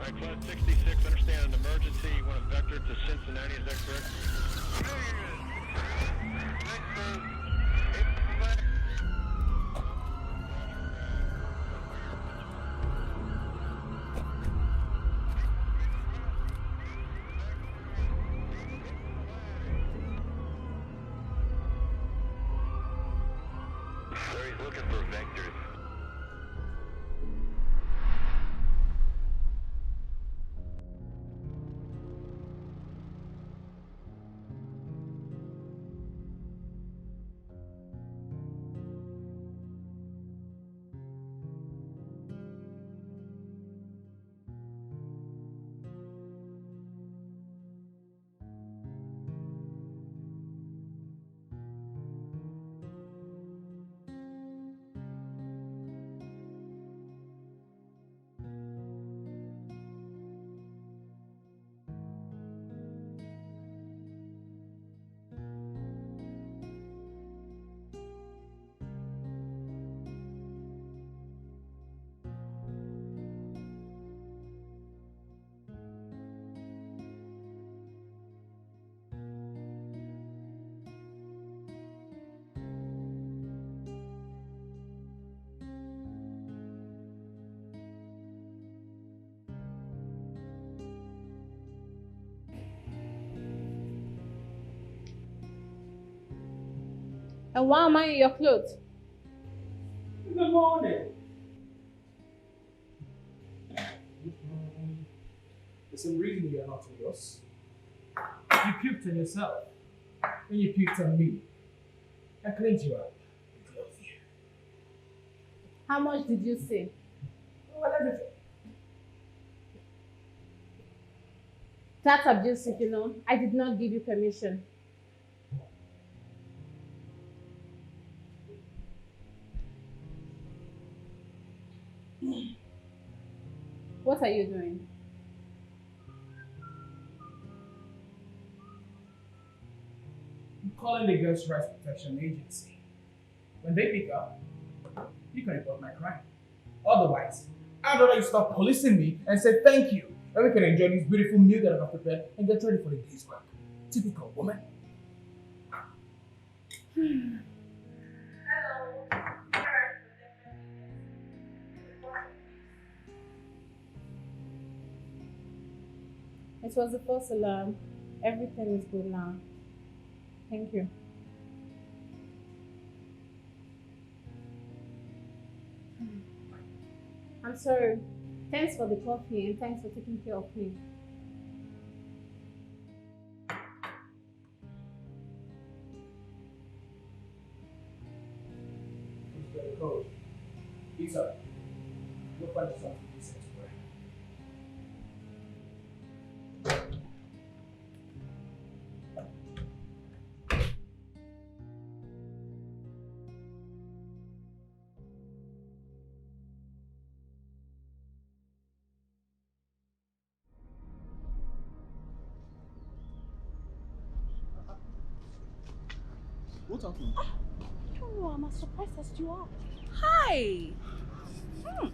Alright, Class 66, understand an emergency. You want a vector to Cincinnati, is that correct? Sir, he's looking for vectors. And why am I in your clothes? Good morning. There's some reason you're not with us. You puked on yourself. And you puked on me. I cleaned you up. I clothed you. How much did you say? Well, everything. That's abusive, you know. I did not give you permission. What are you doing? I'm calling the Girls' Rights Protection Agency. When they pick up, you can report my crime. Otherwise, I'd rather you stop policing me and say thank you. And we can enjoy this beautiful meal that I have prepared and get ready for the day's work. Typical woman. It was the false alarm. Everything is good now. Thank you. I'm sorry. Thanks for the coffee and thanks for taking care of me. Code. Lisa, you'll find something decent to wear. What happened? I don't know, I'm as surprised as you are. Hi! Don't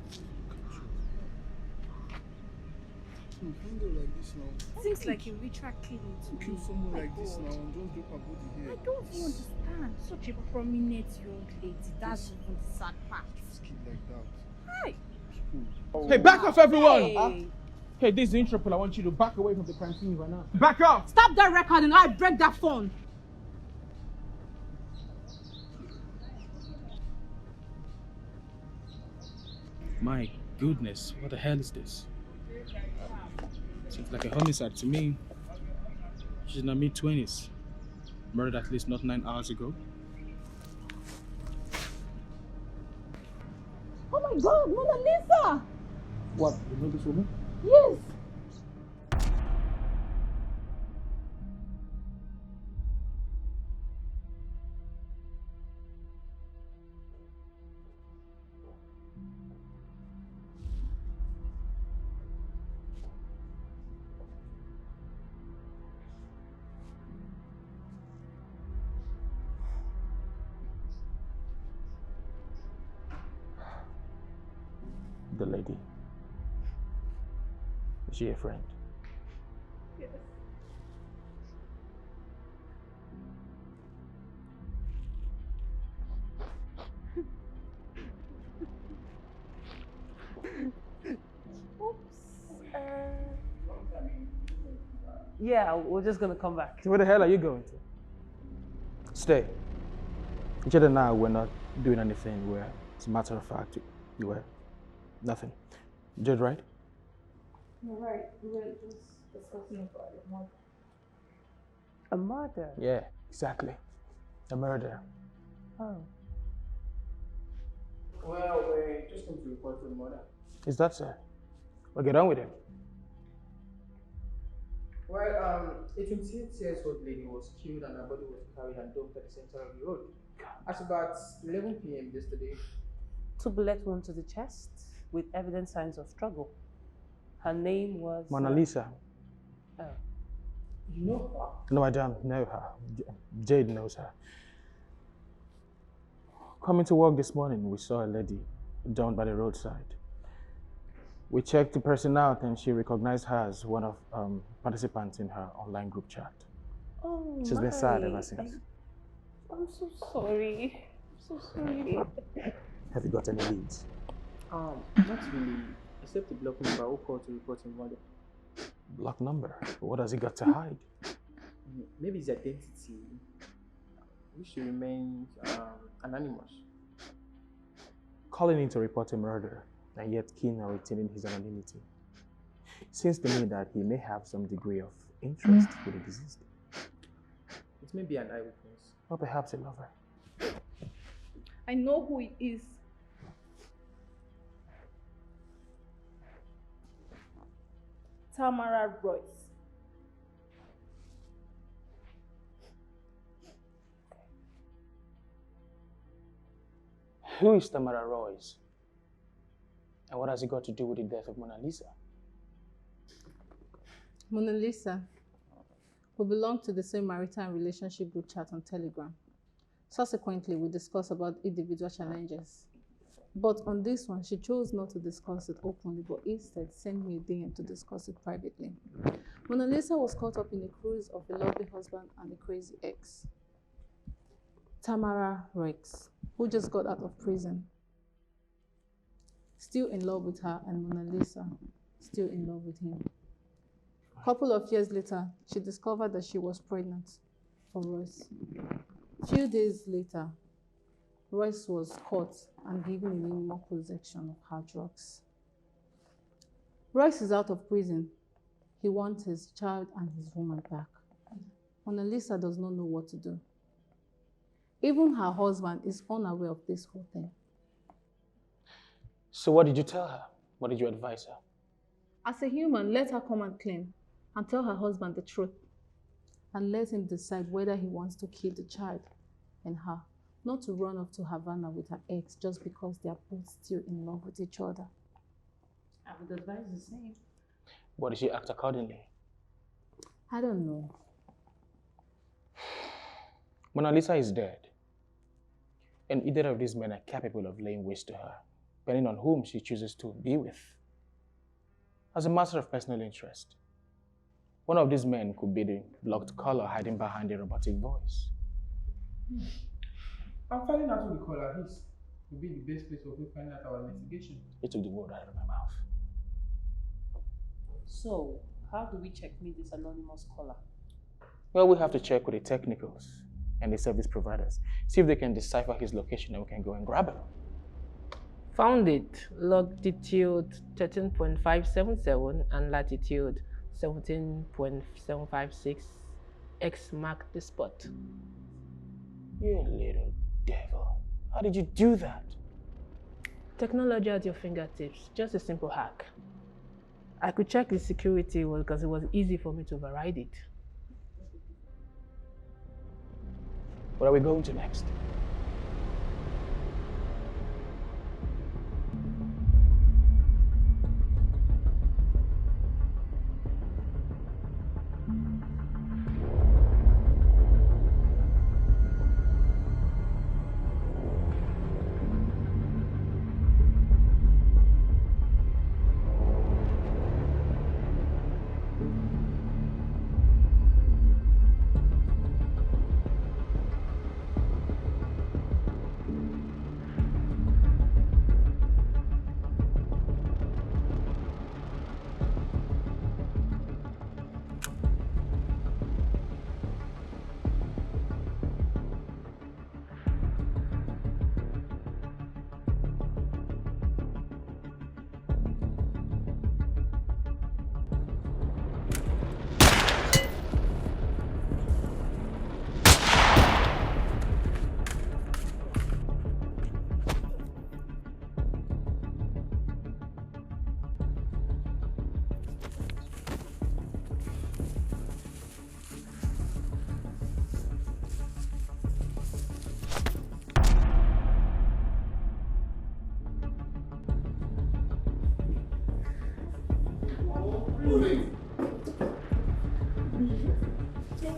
go like this now. Seems like a ritual killing to Don't me. kill someone My like this God. now and just drop her body here. I don't even understand. Such a prominent young lady. That's even the sad part. Just keep like that. Hi! People. Hey, back off, everyone! Hey. Hey, this is Interpol. I want you to back away from the crime scene right now. Back off! Stop that recording or I break that phone. My goodness, what the hell is this? Seems like a homicide to me. She's in her mid-20s. Murdered at least not 9 hours ago. Oh my God, Mona Lisa! What? You know this woman? Yes! The lady. She a friend? Yes. Yeah, we're just gonna come back. Where the hell are you going to? Stay. Richard and I were not doing anything where, as a matter of fact, you were nothing. Jade, right? You're right. We were just discussing about your mother. A murder? Yeah, exactly. A murder. Oh. Well, we just come to report to the mother. Is that so? Well, get on with it. Well, a 28-year-old lady was killed and her body was carried and dumped at the center of the road. At about 11 p.m. yesterday. 2 bullet wounds to the chest with evident signs of struggle. Her name was... Mona Lisa. Oh. You know her? No, I don't know her. Jade knows her. Coming to work this morning, we saw a lady down by the roadside. We checked the person out and she recognized her as one of participants in her online group chat. Oh, She's been sad ever since. I'm so sorry. I'm so sorry. Have you got any leads? Not really, except the block number who called to report him murder. Block number? What has he got to hide? Maybe his identity, which should remain anonymous. Calling in to report a murder and yet keen on retaining his anonymity. Seems to me that he may have some degree of interest with the deceased. It may be an eyewitness. Or perhaps a lover. I know who he is. Tamara Royce. Who is Tamara Royce? And what has it got to do with the death of Mona Lisa? Mona Lisa. We belong to the same maritime relationship group chat on Telegram. Subsequently, we discuss about individual challenges. But on this one, she chose not to discuss it openly, but instead sent me a DM to discuss it privately. Mona Lisa was caught up in a cruise of a lovely husband and a crazy ex. Tamara Royce, who just got out of prison. Still in love with her, and Mona Lisa, still in love with him. A couple of years later, she discovered that she was pregnant for Royce. A few days later, Royce was caught and given a minimal possession of her drugs. Royce is out of prison. He wants his child and his woman back. Mona Lisa does not know what to do. Even her husband is unaware of this whole thing. So what did you tell her? What did you advise her? As a human, let her come and claim and tell her husband the truth. And let him decide whether he wants to kill the child and her, not to run off to Havana with her ex just because they are both still in love with each other. I would advise the same. What did she act accordingly? I don't know. Mona Lisa is dead. And either of these men are capable of laying waste to her, depending on whom she chooses to be with. As a matter of personal interest, one of these men could be the blocked caller hiding behind a robotic voice. I'm finding out who the caller is. Will be the best place for we find out our investigation. It took the word out of my mouth. So, how do we checkmate this anonymous caller? Well, we have to check with the technicals and the service providers. See if they can decipher his location and we can go and grab him. Found it. Longitude 13.577 and latitude 17.756. X marked the spot. You little devil. How did you do that? Technology at your fingertips. Just a simple hack. I could check the security because it was easy for me to override it. Where are we going to next?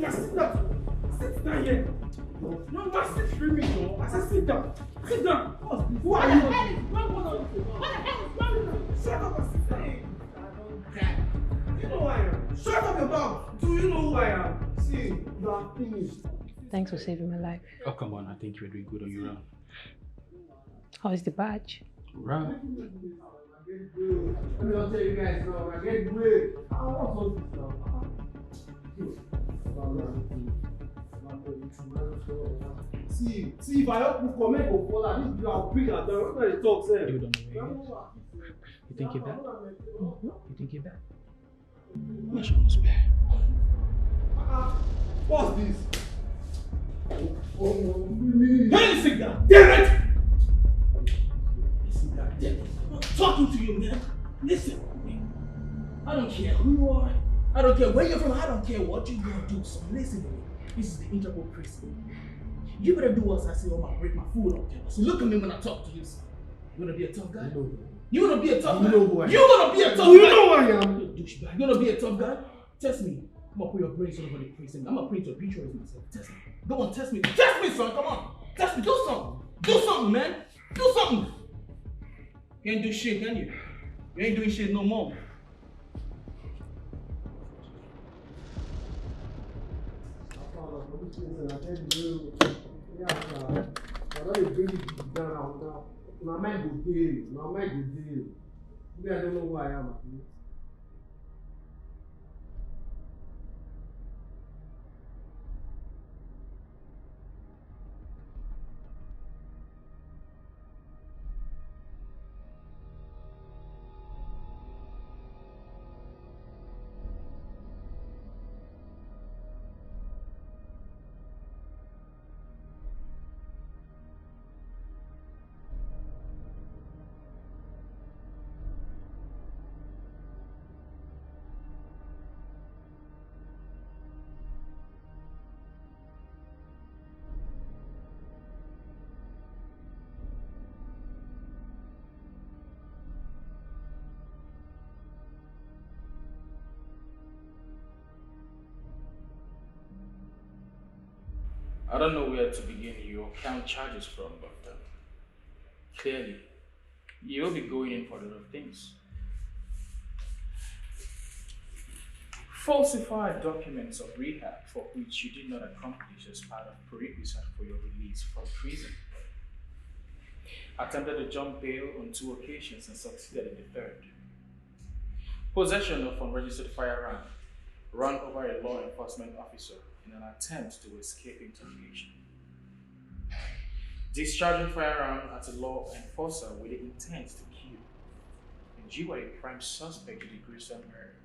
Sit down. Sit down here. No, man, sit screaming, yo. I said sit down. Sit down. Who are you? What the hell is wrong with you? Shut up and sit down. I don't care. You know who I am. Shut up your mouth. Do you know who I am? See, you are finished. Thanks for saving my life. Oh, come on. I think you're doing good on your own. How is the badge? Right. Let me not tell you guys now, I get great. What's all this now? See, if I help you comment or follow, this video I'll bring her down. What are they talk, sir? You don't know. You think you're bad? You think you're bad? Much almost bad. What's this? Oh no, Hey, sit down. Damn it! Listen, God damn it. I'm not talking to you, man. Listen, man. I don't care who you are. I don't care where you're from. I don't care what you're gonna do. So listen to me. This is the Interpol prison. You better do what I say or I'll break my foot on camera. So look at me when I talk to you, son. You gonna be a tough guy? You gonna be a tough guy? You know who I am. You gonna be a tough guy? You know who I am. You douchebag. You gonna be a tough guy? Test me. I'm gonna put your brains all over the prison. I'm gonna print your obituaries myself. Test me. Go on, test me. Test me, son. Come on. Test me. Do something. Do something, man. Do something. You ain't do shit, can you? You ain't doing shit no more. My mind go deal. My mind go deal. You guys don't know who I am. I don't know where to begin your count charges from, but clearly, you'll be going in for a lot of things. Falsified documents of rehab for which you did not accomplish as part of prerequisite for your release from prison. Attempted to jump bail on 2 occasions and succeeded in the 3rd. Possession of unregistered firearm run over a law enforcement officer in an attempt to escape interrogation. Discharging firearm at a law enforcer with the intent to kill. And you are a prime suspect in the gruesome murder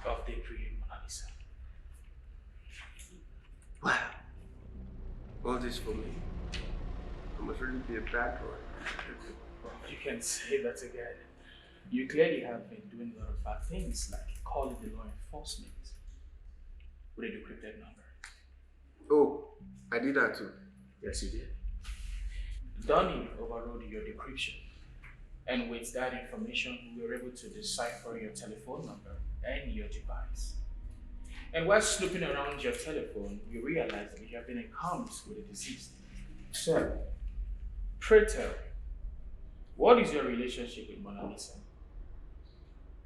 of the pretty Mona Lisa. Wow. All this for me. I must really be a bad boy. You can say that again. You clearly have been doing a lot of bad things, like calling the law enforcement with a decrypted number. Oh, I did that too. Yes, you did. Donnie overrode your decryption, and with that information, we were able to decipher your telephone number and your device. And while snooping around your telephone, we realized that you have been in comms with the deceased. So, pray tell, what is your relationship with Mona Lisa?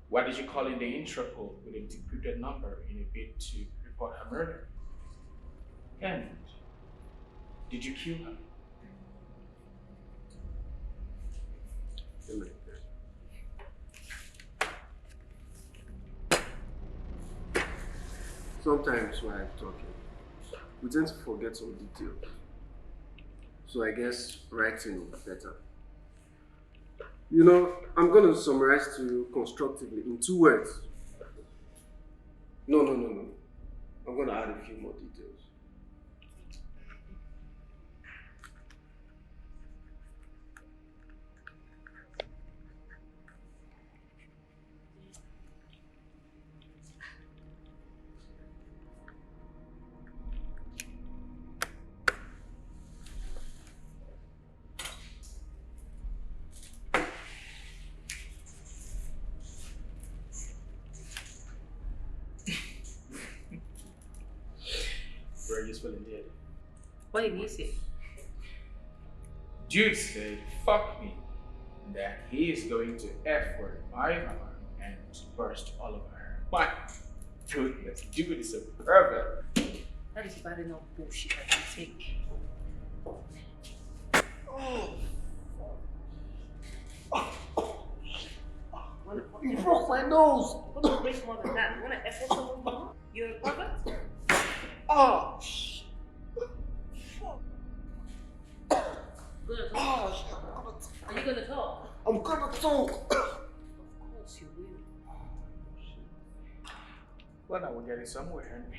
Why did you call in the Interpol with a decrypted number in a bid to report her murder? And did you kill her? Sometimes when I'm talking, we tend to forget some details. So I guess writing will be better. You know, I'm going to summarize to you constructively in 2 words. No. I'm going to add a few more details. very useful indeed. What did he say? Jude said, fuck me, that he is going to F-word my mama and burst all over her. My goodness, Jude is a pervert. That is bad enough bullshit I can take. You broke my nose! Break more than that. You wanna F someone's mama? You're a pervert? Oh! Gonna talk? Are you gonna talk? I'm gonna talk! Of course you will. Well, now we're getting somewhere, aren't we?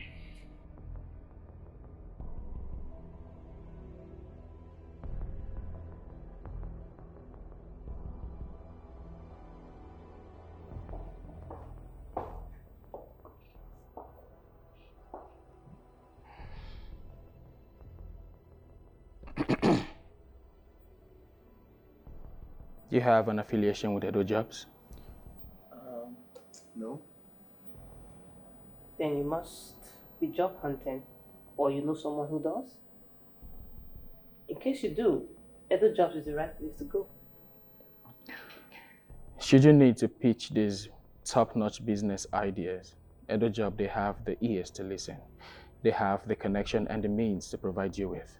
You have an affiliation with Edo Jobs? No. Then you must be job hunting, or you know someone who does. In case you do, Edo Jobs is the right place to go. Should you need to pitch these top-notch business ideas, Edo Job, they have the ears to listen. They have the connection and the means to provide you with.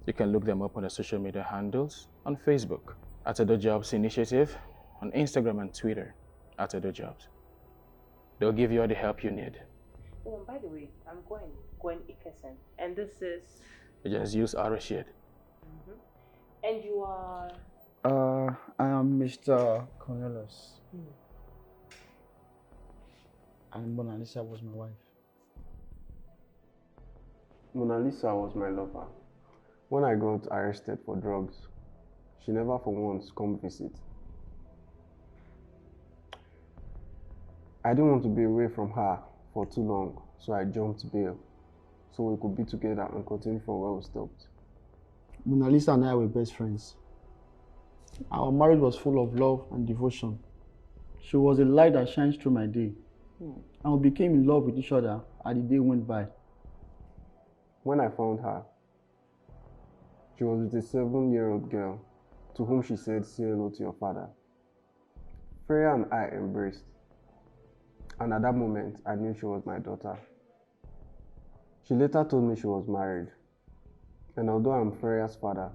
You can look them up on the social media handles on Facebook at Edo Jobs Initiative, on Instagram and Twitter at Edo Jobs. They'll give you all the help you need. Oh, and by the way, I'm Gwen Ikeson, and this is... You just use Arashid. And you are... I am Mr. Cornelius. And Mona Lisa was my wife. Mona Lisa was my lover. When I got arrested for drugs, she never for once come visit. I didn't want to be away from her for too long, so I jumped bail so we could be together and continue from where we stopped. Mona Lisa and I were best friends. Our marriage was full of love and devotion. She was a light that shines through my day. And we became in love with each other as the day went by. When I found her, she was with a 7-year-old girl to whom she said, "Say hello to your father." Freya and I embraced. And at that moment, I knew she was my daughter. She later told me she was married. And although I'm Freya's father,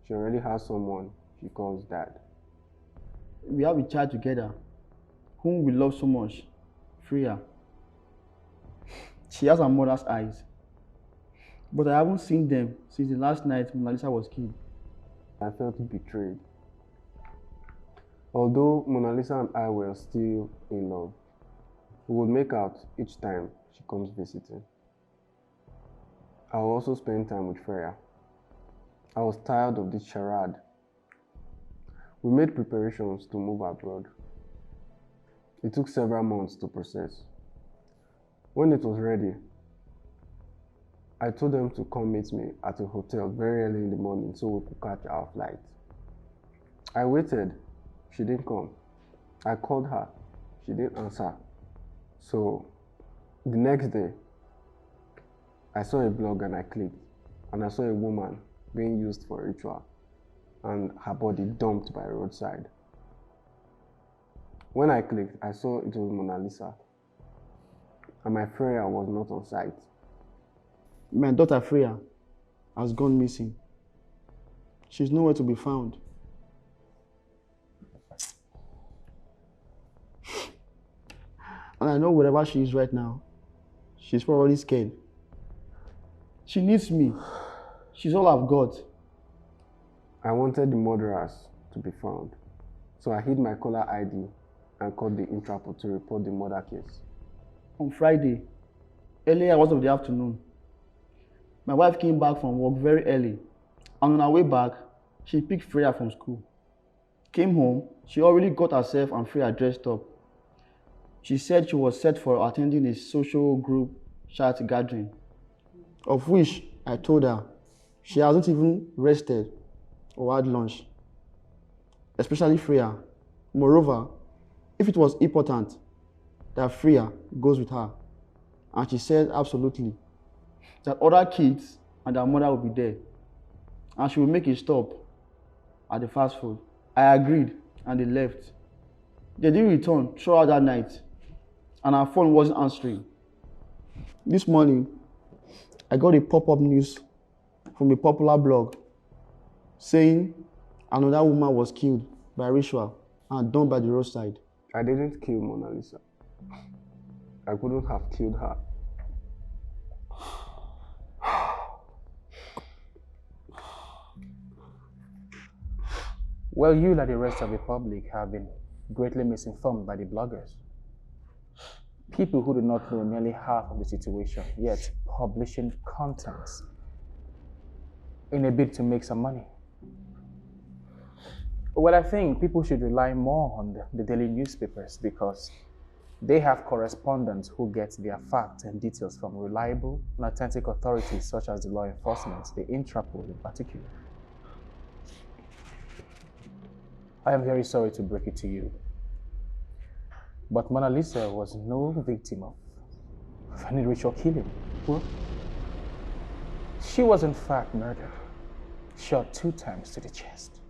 she already has someone she calls dad. We have a child together, whom we love so much, Freya. She has her mother's eyes. But I haven't seen them since the last night Mona Lisa was killed. I felt betrayed. Although Mona Lisa and I were still in love, we would make out each time she comes visiting. I will also spend time with Freya. I was tired of this charade. We made preparations to move abroad. It took several months to process. When it was ready, I told them to come meet me at a hotel very early in the morning so we could catch our flight. I waited. She didn't come. I called her. She didn't answer. So the next day, I saw a blog and I clicked, and I saw a woman being used for ritual and her body dumped by a roadside. When I clicked, I saw it was Mona Lisa, and my Freya was not on site. My daughter Freya has gone missing. She's nowhere to be found. And I know wherever she is right now, she's probably scared. She needs me. She's all I've got. I wanted the murderers to be found, so I hid my caller ID and called the Interpol to report the murder case. On Friday, early hours of the afternoon, my wife came back from work very early, and on her way back, she picked Freya from school. Came home, she already got herself and Freya dressed up. She said she was set for attending a social group chat gathering, of which I told her she hasn't even rested or had lunch, especially Freya. Moreover, if it was important that Freya goes with her, and she said absolutely. that other kids and their mother will be there, and she will make a stop at the fast food. I agreed, and they left. They didn't return throughout that night, and our phone wasn't answering. This morning, I got a pop-up news from a popular blog saying another woman was killed by ritual and dumped by the roadside. I didn't kill Mona Lisa. I couldn't have killed her. Well, you, like the rest of the public, have been greatly misinformed by the bloggers. People who do not know nearly half of the situation, yet publishing contents in a bid to make some money. Well, I think people should rely more on the daily newspapers because they have correspondents who get their facts and details from reliable and authentic authorities such as the law enforcement, the Interpol in particular. I am very sorry to break it to you, but Mona Lisa was no victim of any ritual killing. What? She was in fact murdered, shot 2 times to the chest.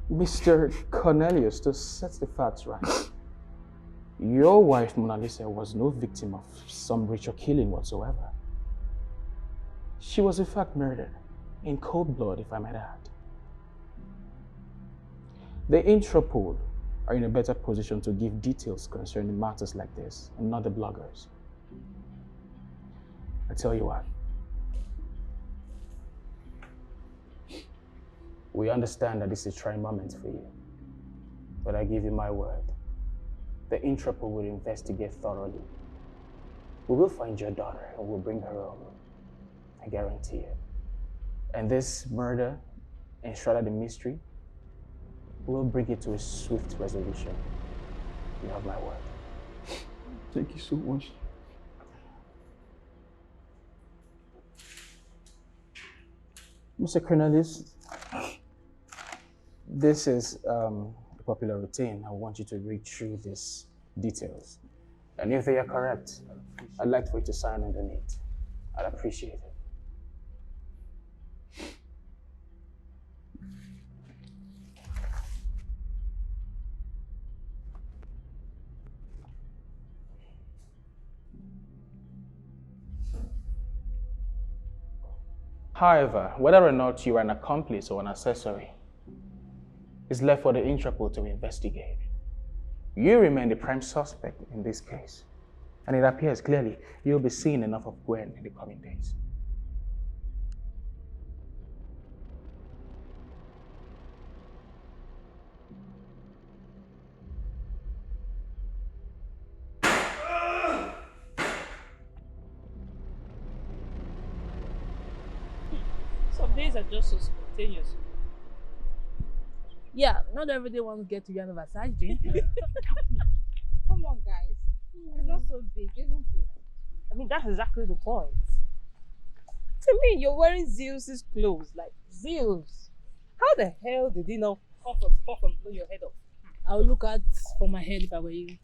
Mr. Cornelius, to set the facts right, your wife Mona Lisa was no victim of some ritual killing whatsoever. She was in fact murdered in cold blood, if I might add. The Interpol are in a better position to give details concerning matters like this, and not the bloggers. I tell you what, we understand that this is a trying moment for you, but I give you my word. The Interpol will investigate thoroughly. We will find your daughter and we'll bring her home. I guarantee it. And this murder, enshrouded in mystery, we'll bring it to a swift resolution. You have my word. Thank you so much. Mr. Cornelius, this is a popular routine. I want you to read through these details. And if they are correct, I'd like for you to sign underneath. I'd appreciate it. However, whether or not you are an accomplice or an accessory is left for the Interpol to investigate. You remain the prime suspect in this case, and it appears clearly you'll be seeing enough of Gwen in the coming days. Some days are just so spontaneous. Yeah, not every day one get to get an Osayi. Come on, guys. It's not so big, isn't it? I mean, that's exactly the point. To me, you're wearing Zeus's clothes, like Zeus. How the hell did he not puff and blow your head off? I'll look out for my head if I were you.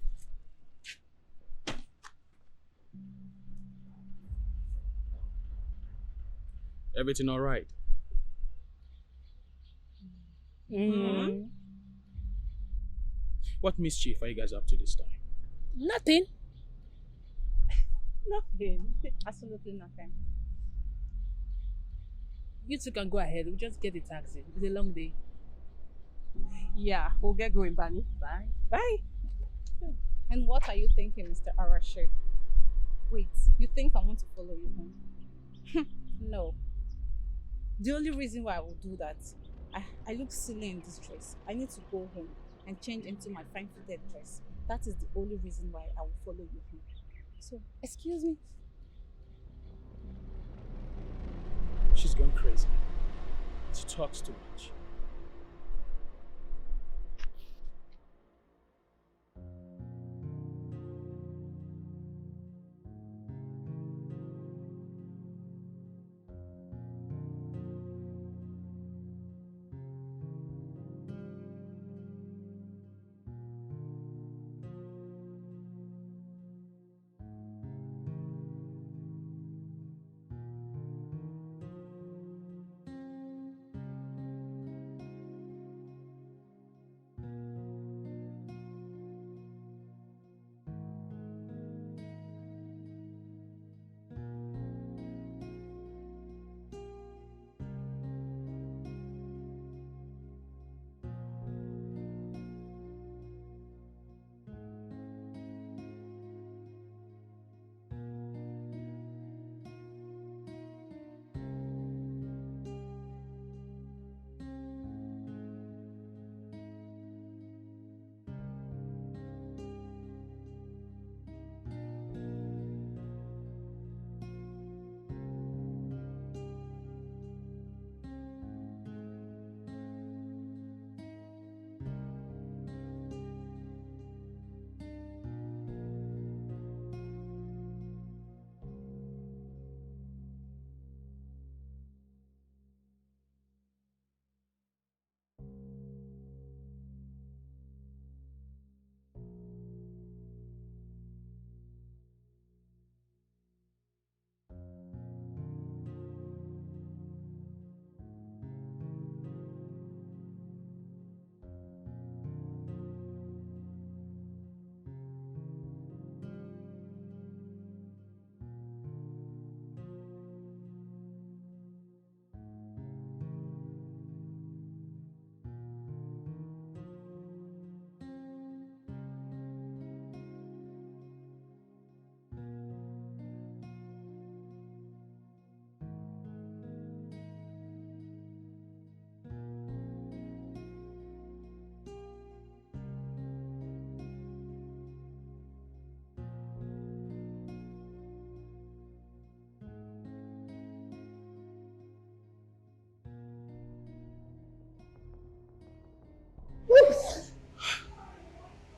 Everything all right? Mm-hmm. What mischief are you guys up to this time? Nothing. Nothing. Absolutely nothing. You two can go ahead. We'll just get a taxi. It's a long day. Yeah, we'll get going, Bunny. Bye. Bye. And what are you thinking, Mr. Arashid? Wait, you think I want to follow you home? No. The only reason why I will do that, I look silly in this dress. I need to go home and change into my fine fitted dress. That is the only reason why I will follow you home. So, excuse me. She's gone crazy. She talks too much.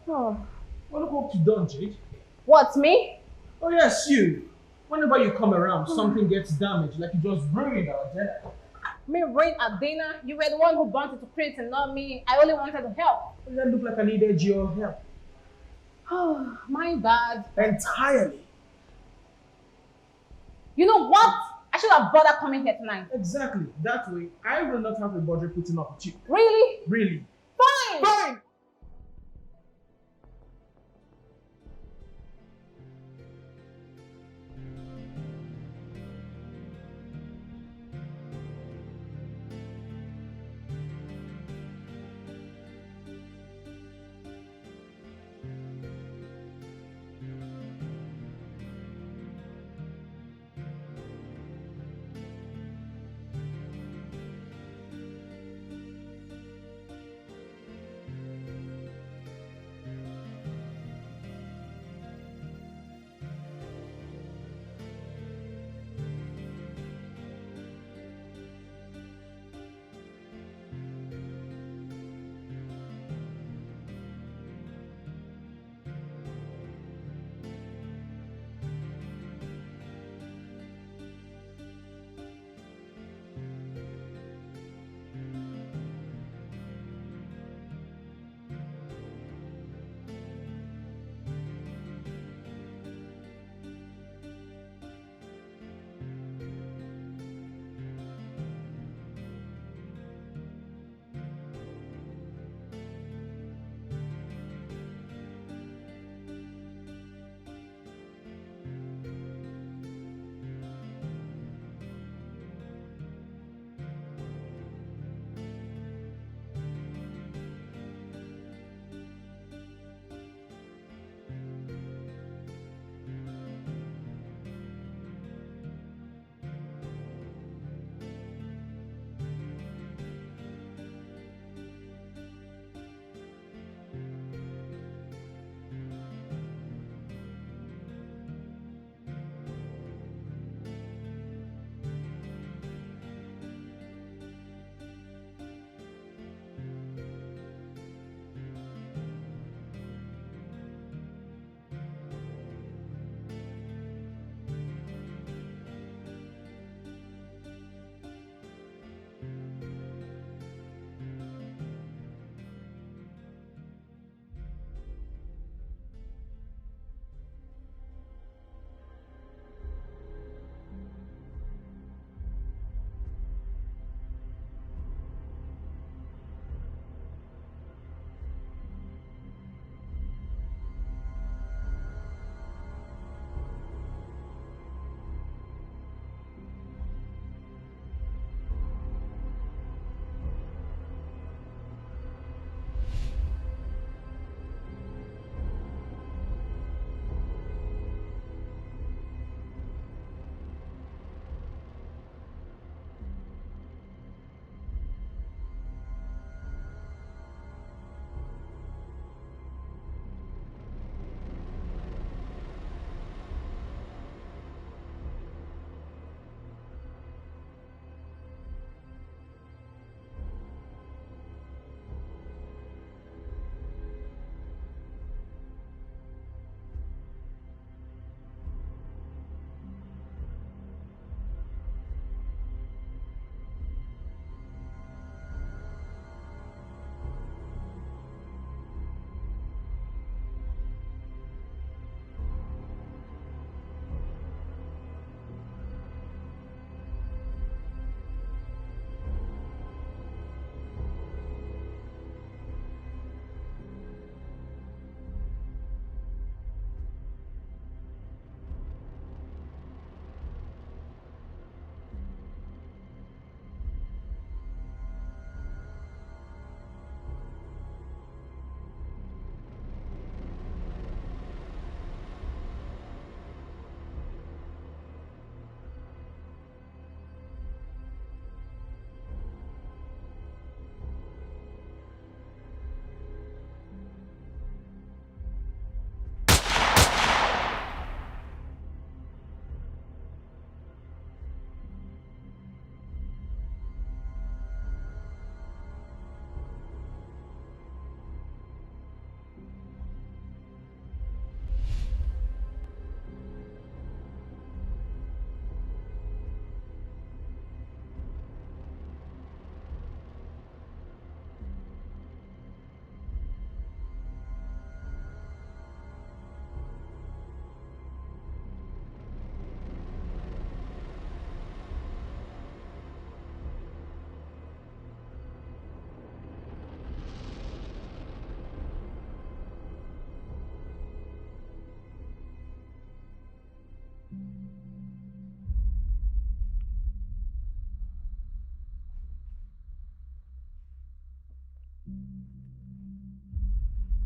Oh. Well, look what you've done, Jade. What, me? Oh yes, you. Whenever you come around, something gets damaged, like you just ruined our dinner. Me ruin our dinner? You were the one who wanted to create and not me. I only wanted to help. It doesn't look like I needed your help. Oh, my bad. Entirely. You know what? I should have bothered coming here tonight. Exactly. That way, I will not have a bother putting up with you. Really? Really. Fine! Fine!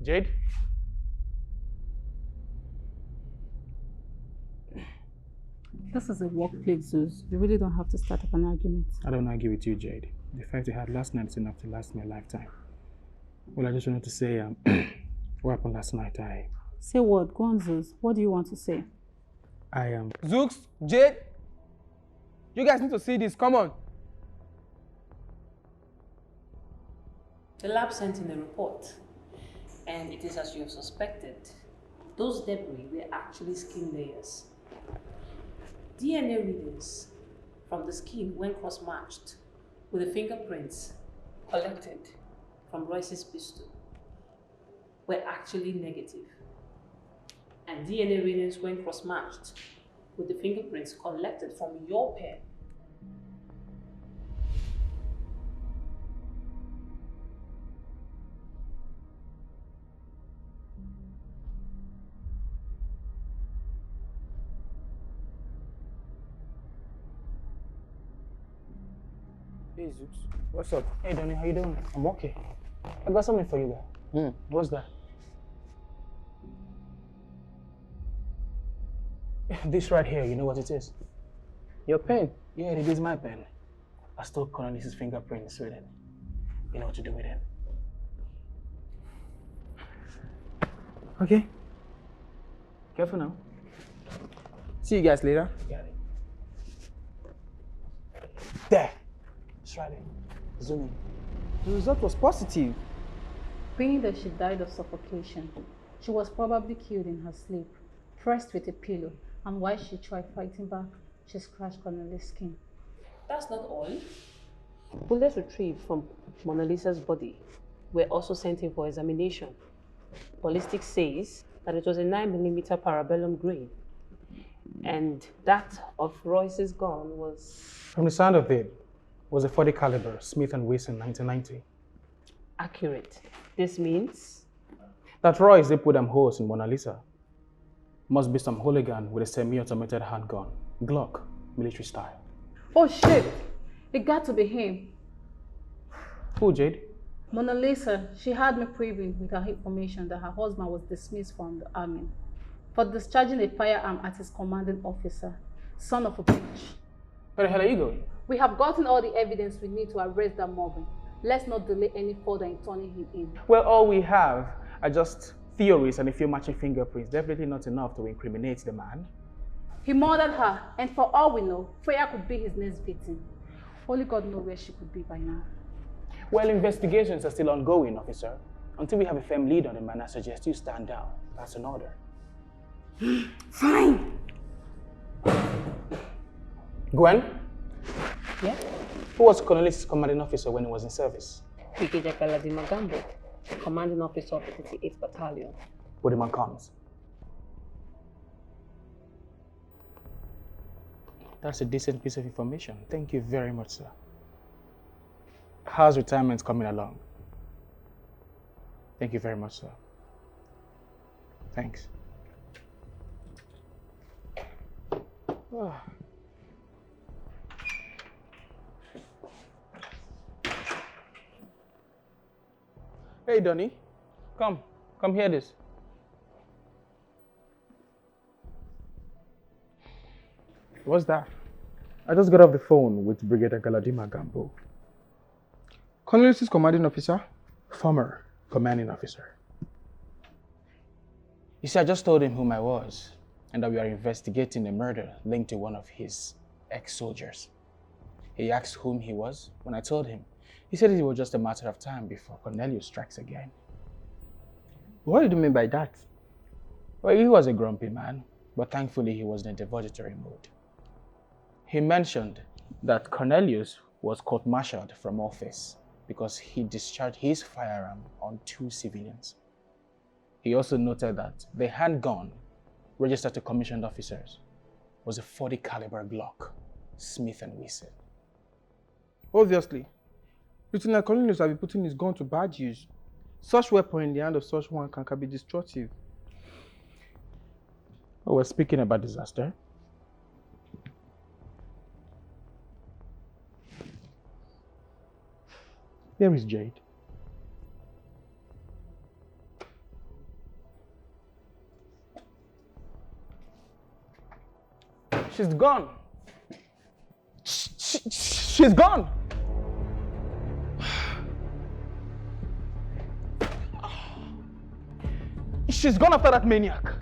Jade? This is a workplace, Zeus. You really don't have to start up an argument. I don't argue with you, Jade. The fight we had last night is enough to last me a lifetime. Well, I just wanted to say, what happened last night? Say what? Go on, Zeus. What do you want to say? I am. Zooks, Jade, you guys need to see this. Come on. The lab sent in a report, and it is as you have suspected. Those debris were actually skin layers. DNA readings from the skin, when cross-matched with the fingerprints collected from Royce's pistol, were actually negative. And DNA readings, when cross-matched with the fingerprints collected from your pen, Hey, Zeus. What's up? Hey, Donnie, how you doing? I'm okay. I got something for you guys. What's that? This right here, you know what it is? Your pen? Yeah, it is my pen. I stole Cornelius' fingerprints with it. You know what to do with it. Okay. Careful now. See you guys later. Got it. There. It's right there. Zoom in. The result was positive. Being that she died of suffocation, she was probably killed in her sleep, pressed with a pillow, and while she tried fighting back, she scratched Cornelius' skin. that's not all. Bullets retrieved from Mona Lisa's body were also sent in for examination. Ballistics says that it was a 9mm parabellum grain, and that of Royce's gun was... From the sound of it, was a 40 caliber Smith & Wesson 1990. accurate. This means... that Royce they put them holes in Mona Lisa. Must be some hooligan with a semi-automated handgun, Glock, military style. Oh shit! It got to be him. Who, Jade? Mona Lisa, she had me privy with her information that her husband was dismissed from the army for discharging a firearm at his commanding officer. Son of a bitch. Where the hell are you going? We have gotten all the evidence we need to arrest that Morgan. Let's not delay any further in turning him in. Well, all we have are just theories and a few matching fingerprints. Definitely not enough to incriminate the man. He murdered her, and for all we know, Freya could be his next victim. Only God knows where she could be by now. Well, investigations are still ongoing, officer. Until we have a firm lead on the man, I suggest you stand down. That's an order. Fine! Gwen? Yeah? Who was Cornelius' commanding officer when he was in service? Brigadier Galadi Magambo, commanding officer of the 58th Battalion. With him on comms. That's a decent piece of information. Thank you very much, sir. How's retirement coming along? Thank you very much, sir. Thanks. Hey, Donnie. Come hear this. What's that? I just got off the phone with Brigadier Galadima Gambo. Cornelius' commanding officer? Former commanding officer. You see, I just told him whom I was and that we are investigating a murder linked to one of his ex-soldiers. He asked whom he was. When I told him, he said it was just a matter of time before Cornelius strikes again. What did you mean by that? Well, he was a grumpy man, but thankfully he was in a depository mood. He mentioned that Cornelius was court-martialed from office because he discharged his firearm on 2 civilians. He also noted that the handgun registered to commissioned officers was a 40 caliber Glock, Smith & Wesson. Obviously, Lieutenant Cornelius will be putting his gun to bad use. Such weapon in the hand of such one can be destructive. Oh, we're speaking about disaster. Here is Jade. She's gone. She's gone. She's gone after that maniac.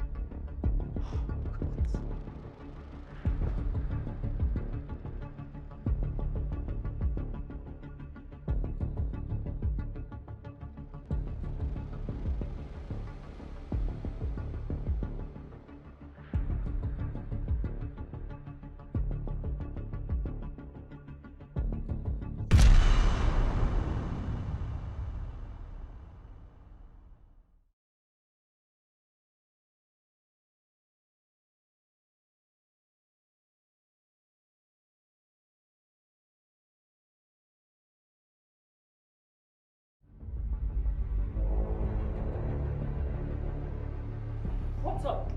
What's up?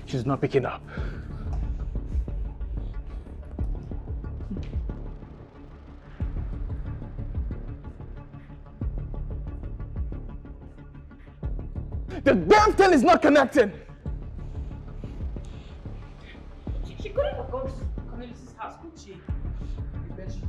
She's not picking up. The damn thing is not connecting. She couldn't have gone to Cornelius' house, could she? You bet she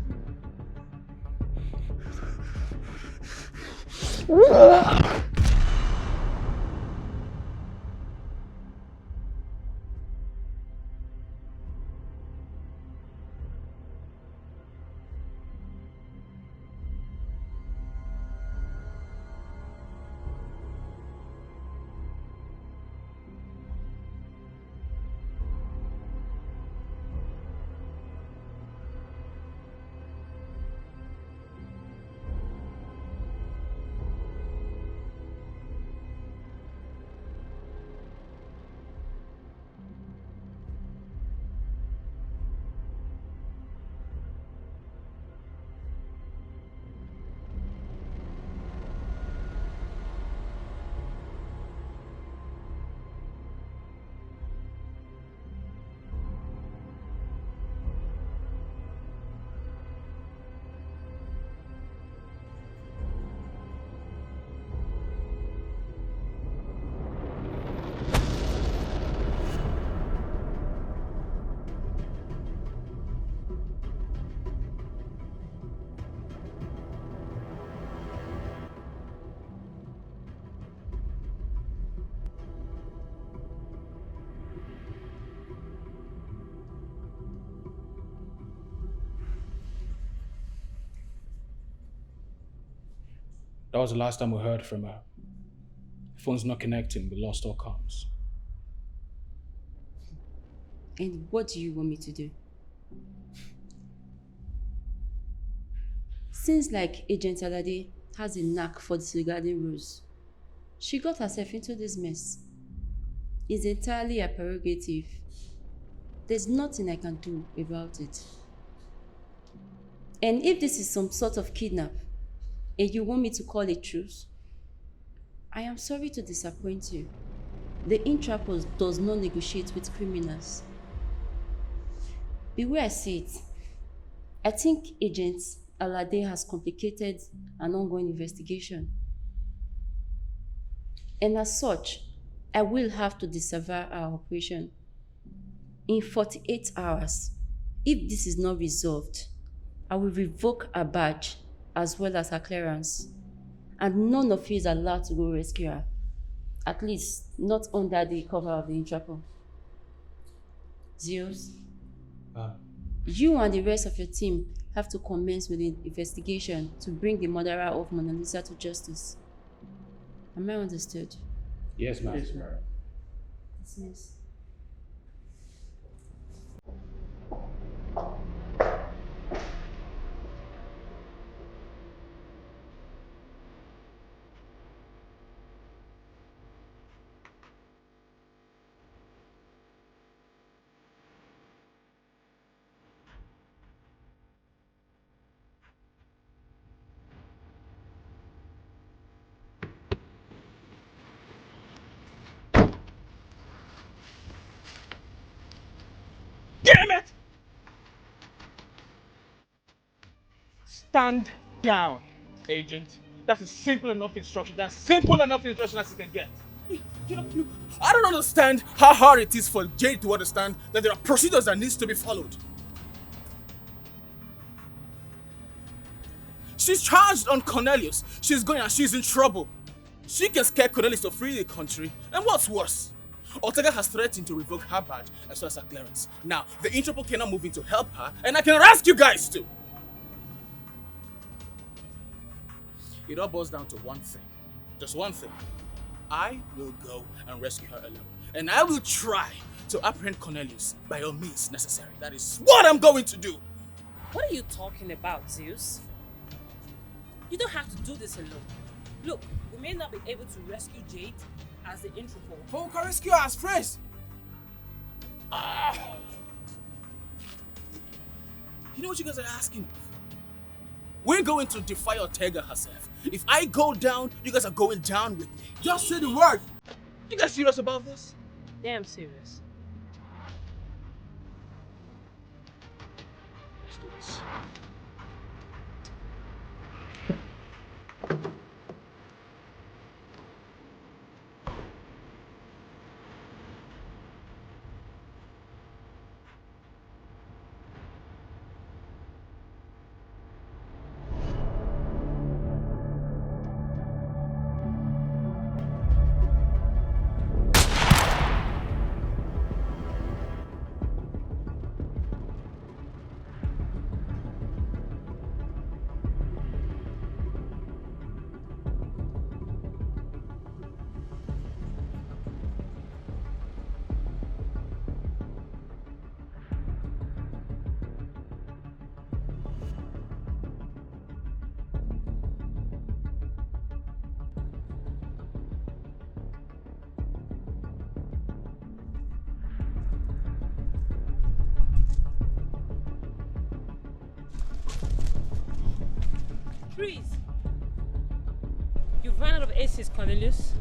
That was the last time we heard from her. Phone's not connecting, we lost all comms. And what do you want me to do? Seems like Agent Alade has a knack for disregarding rules. She got herself into this mess. It's entirely her prerogative. There's nothing I can do about it. And if this is some sort of kidnap, and you want me to call a truce, I am sorry to disappoint you. The Interpol does not negotiate with criminals. The way I see it, I think Agent Alade has complicated an ongoing investigation. And as such, I will have to disavow our operation in 48 hours. If this is not resolved, I will revoke her badge as well as her clearance. And none of you is allowed to go rescue her. At least, not under the cover of the Interpol. Zeus, you and the rest of your team have to commence with the investigation to bring the murderer of Mona Lisa to justice. Am I understood? Yes, ma'am. Yes, ma'am. Dismiss. Damn it! Stand down, Agent. That's a simple enough instruction. That's simple enough instruction as you can get. You know, I don't understand how hard it is for Jade to understand that there are procedures that needs to be followed. She's charged on Cornelius. She's going and she's in trouble. She can scare Cornelius to flee the country. And what's worse, Ortega has threatened to revoke her badge as well as her clearance. Now, the Interpol cannot move in to help her, and I can ask you guys too. It all boils down to one thing. Just one thing. I will go and rescue her alone. And I will try to apprehend Cornelius by all means necessary. That is what I'm going to do. What are you talking about, Zeus? You don't have to do this alone. Look, we may not be able to rescue Jade as the Interpol. But we can rescue her as friends. You know what you guys are asking of? We're going to defy Ortega herself. If I go down, you guys are going down with me. Just say the word. You guys serious about this? Damn serious. Let's do this. Freeze! You've run out of aces, Cornelius.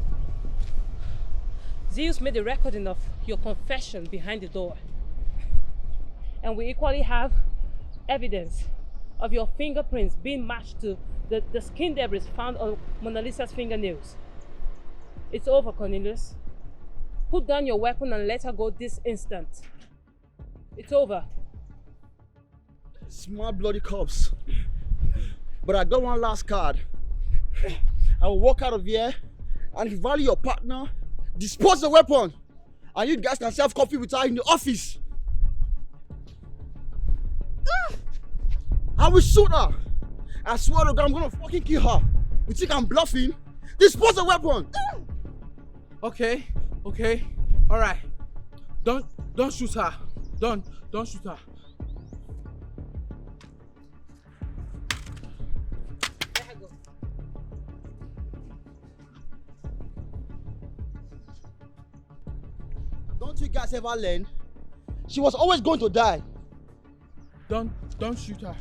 Zeus made a recording of your confession behind the door. And we equally have evidence of your fingerprints being matched to the skin debris found on Mona Lisa's fingernails. It's over, Cornelius. Put down your weapon and let her go this instant. It's over. Smart bloody cops. But I got one last card. I will walk out of here, and if you value your partner, dispose the weapon. And you guys can serve coffee with her in the office. I will shoot her. I swear to God, I'm gonna fucking kill her. You think I'm bluffing? Dispose the weapon. Okay, all right. Don't shoot her. Don't shoot her. Let her go. Don't you guys ever learn? She was always going to die. Don't shoot her.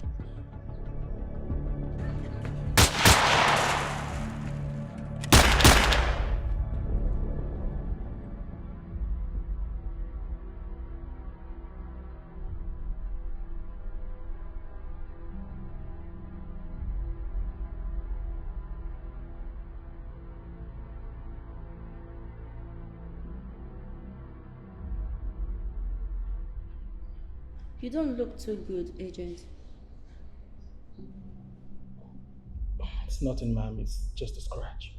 You don't look too good, Agent. It's nothing, ma'am. It's just a scratch.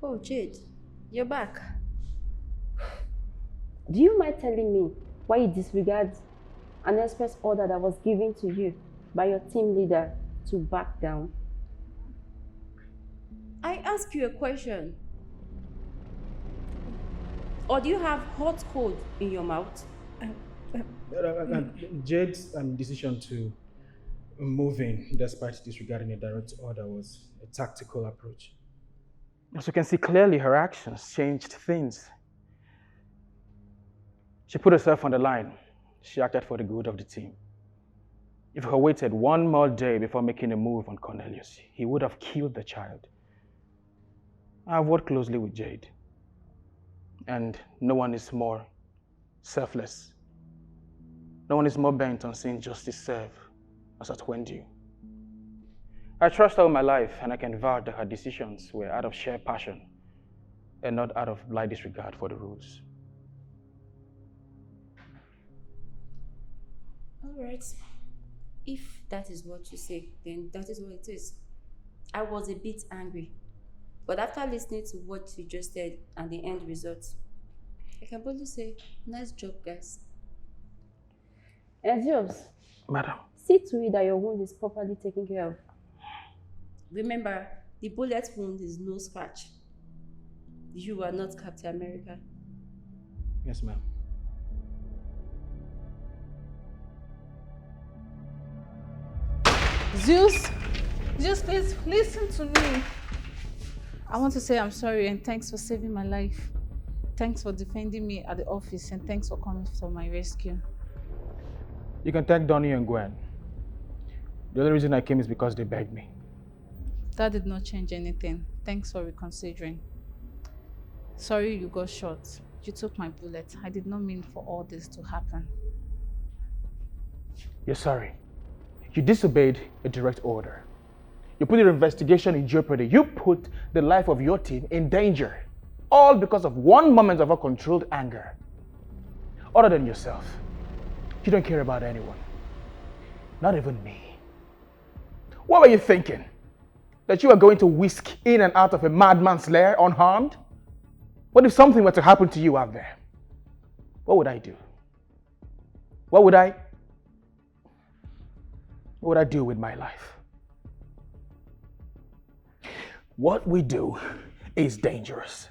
Oh, Jade, you're back. Do you mind telling me why you disregard an express order that was given to you by your team leader to back down? I ask you a question. Or do you have hot cold in your mouth? Jade's decision to move in, despite disregarding a direct order, was a tactical approach. As you can see clearly, her actions changed things. She put herself on the line. She acted for the good of the team. If he waited one more day before making a move on Cornelius, he would have killed the child. I've worked closely with Jade, and no one is more selfless. No one is more bent on seeing justice served as at when due. I trust her with my life, and I can vouch that her decisions were out of sheer passion and not out of blind disregard for the rules. Alright. If that is what you say, then that is what it is. I was a bit angry. But after listening to what you just said and the end result, I can boldly say, nice job, guys. Ezio's. Madam. See to it that your wound is properly taken care of. Remember, the bullet wound is no scratch. You are not Captain America. Yes, ma'am. Zeus, please listen to me. I want to say I'm sorry and thanks for saving my life. Thanks for defending me at the office and thanks for coming for my rescue. You can thank Donnie and Gwen. The only reason I came is because they begged me. That did not change anything. Thanks for reconsidering. Sorry you got shot. You took my bullet. I did not mean for all this to happen. You're sorry. You disobeyed a direct order. You put your investigation in jeopardy. You put the life of your team in danger. All because of one moment of uncontrolled anger. Other than yourself, you don't care about anyone. Not even me. What were you thinking? That you were going to whisk in and out of a madman's lair unharmed? What if something were to happen to you out there? What would I do? What would I do with my life? What we do is dangerous.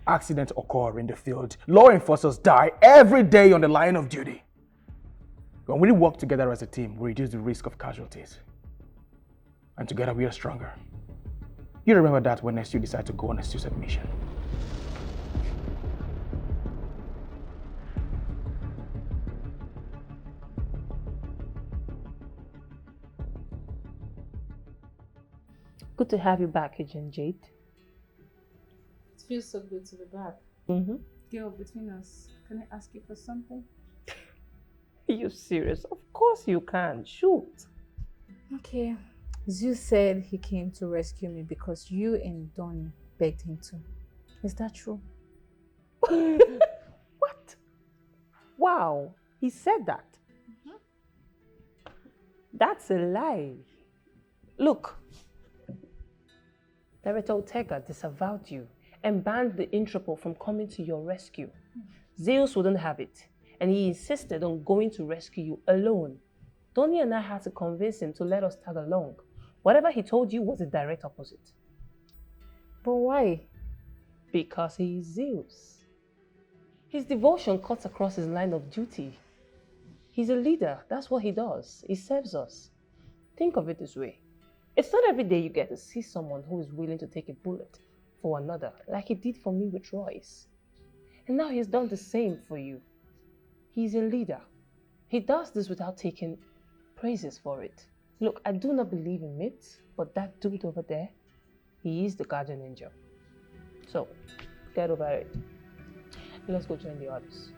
Accidents occur in the field. Law enforcers die every day on the line of duty. When we work together as a team, we reduce the risk of casualties. And together we are stronger. You remember that when next you decide to go on a suicide mission. Good to have you back, Agent Jade. It feels so good to be back. Mm-hmm. Girl, between us, can I ask you for something? Are you serious? Of course you can. Shoot. Okay. Zeus said he came to rescue me because you and Donnie begged him to. Is that true? What? Wow. He said that. Mm-hmm. That's a lie. Look. Director Ortega disavowed you and banned the Interpol from coming to your rescue. Zeus wouldn't have it, and he insisted on going to rescue you alone. Donnie and I had to convince him to let us tag along. Whatever he told you was the direct opposite. But why? Because he is Zeus. His devotion cuts across his line of duty. He's a leader. That's what he does. He serves us. Think of it this way. It's not every day you get to see someone who is willing to take a bullet for another, like he did for me with Royce. And now he's done the same for you. He's a leader. He does this without taking praises for it. Look, I do not believe in myths, but that dude over there, he is the guardian angel. So, get over it. Let's go join the others.